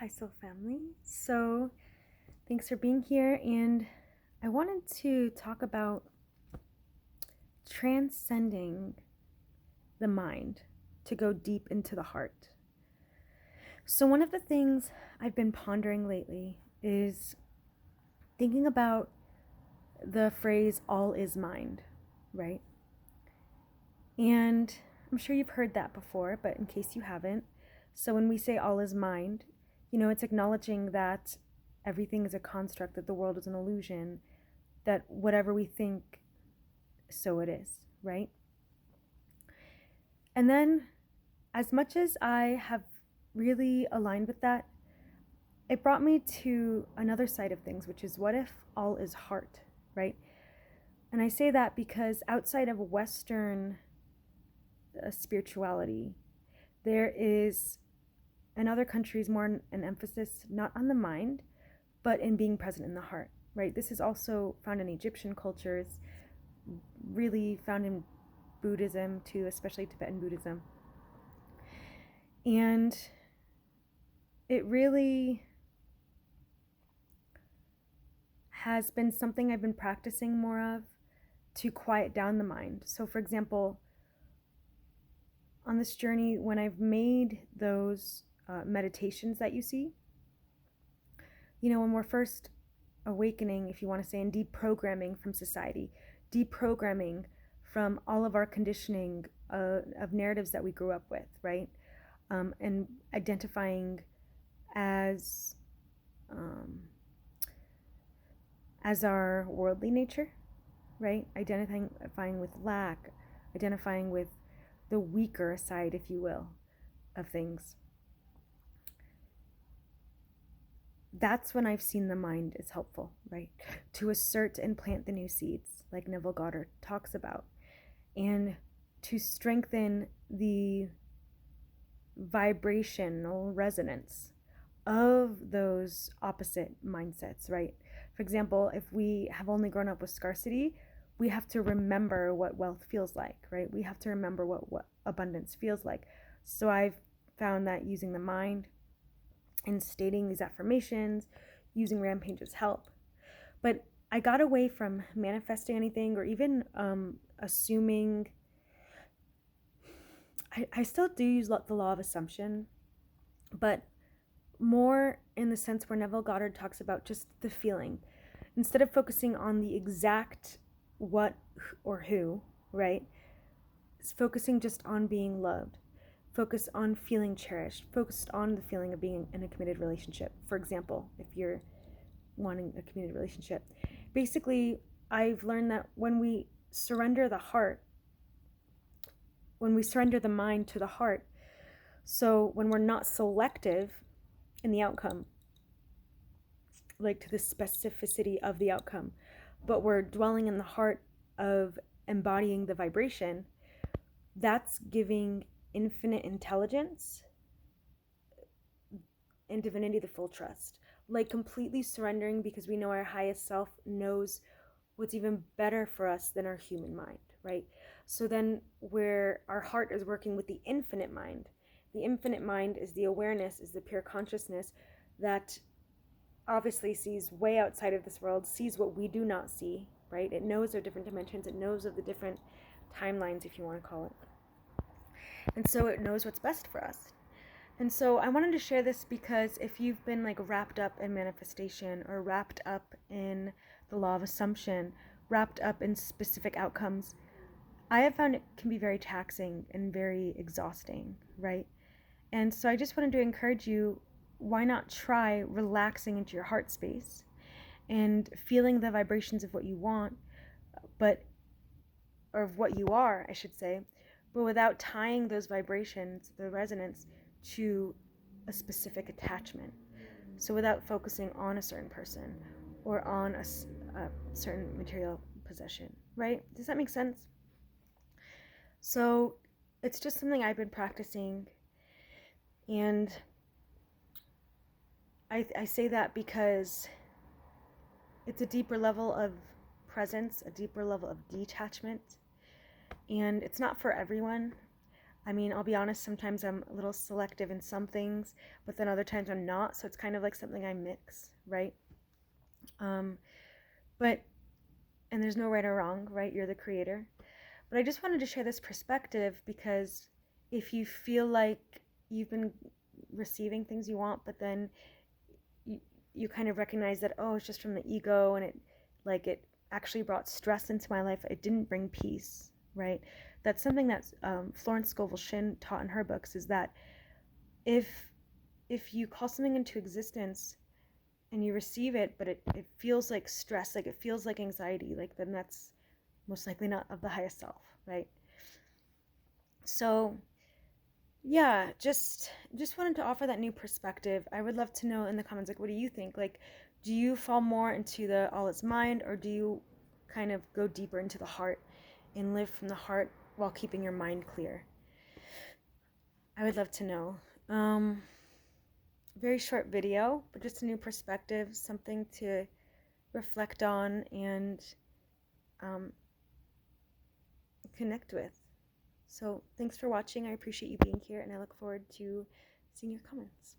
Hi, Soul Family. So, thanks for being here. And I wanted to talk about transcending the mind to go deep into the heart. So, one of the things I've been pondering lately is thinking about the phrase all is mind, right? And I'm sure you've heard that before, but in case you haven't, so when we say all is mind, it's acknowledging that everything is a construct, that the world is an illusion, that whatever we think, so it is, right? And then, as much as I have really aligned with that, it brought me to another side of things, which is what if all is heart, right? And I say that because outside of Western spirituality, there is in other countries more an emphasis not on the mind, but in being present in the heart, right? This is also found in Egyptian cultures, really found in Buddhism too, especially Tibetan Buddhism. And it really has been something I've been practicing more of to quiet down the mind. So, for example, on this journey, when I've made those meditations that you see, when we're first awakening, if you want to say, and deprogramming from society, deprogramming from all of our conditioning of narratives that we grew up with, right? And identifying as our worldly nature, right? Identifying with lack, identifying with the weaker side, if you will, of things. That's when I've seen the mind is helpful, right? To assert and plant the new seeds, like Neville Goddard talks about, and to strengthen the vibrational resonance of those opposite mindsets, right? For example, if we have only grown up with scarcity, we have to remember what wealth feels like, right? We have to remember what abundance feels like. So I've found that using the mind and stating these affirmations, using Rampage's help. But I got away from manifesting anything or even assuming. I still do use the law of assumption, but more in the sense where Neville Goddard talks about just the feeling. Instead of focusing on the exact what or who, right? It's focusing just on being loved. Focus on feeling cherished. Focused on the feeling of being in a committed relationship. For example, if you're wanting a committed relationship. Basically, I've learned that when we surrender the heart, when we surrender the mind to the heart, so when we're not selective in the outcome, like to the specificity of the outcome, but we're dwelling in the heart of embodying the vibration, that's giving infinite intelligence and divinity the full trust. Like completely surrendering because we know our highest self knows what's even better for us than our human mind, right? So then where our heart is working with the infinite mind is the awareness, is the pure consciousness that obviously sees way outside of this world, sees what we do not see, right? It knows of different dimensions, it knows of the different timelines, if you want to call it. And so it knows what's best for us. And so I wanted to share this because if you've been like wrapped up in manifestation or wrapped up in the law of assumption, wrapped up in specific outcomes, I have found it can be very taxing and very exhausting, right? And so I just wanted to encourage you, why not try relaxing into your heart space and feeling the vibrations of what you want, or of what you are, I should say, but without tying those vibrations, the resonance, to a specific attachment. So without focusing on a certain person or on a certain material possession, right? Does that make sense? So it's just something I've been practicing, and I say that because it's a deeper level of presence, a deeper level of detachment, and it's not for everyone. I mean, I'll be honest, sometimes I'm a little selective in some things, but then other times I'm not. So it's kind of like something I mix, right? Um, but, and there's no right or wrong, right? You're the creator. But I just wanted to share this perspective because if you feel like you've been receiving things you want, but then you, you kind of recognize that, oh, it's just from the ego and it actually brought stress into my life. It didn't bring peace, right? That's something that Florence Scovel Shinn taught in her books, is that if you call something into existence and you receive it, but it feels like stress, like it feels like anxiety, like then that's most likely not of the highest self, right? So yeah, just wanted to offer that new perspective. I would love to know in the comments, like, what do you think? Like, do you fall more into the all is mind, or do you kind of go deeper into the heart and live from the heart while keeping your mind clear? I would love to know. Very short video, but just a new perspective, something to reflect on and um, connect with. So thanks for watching. I appreciate you being here, and I look forward to seeing your comments.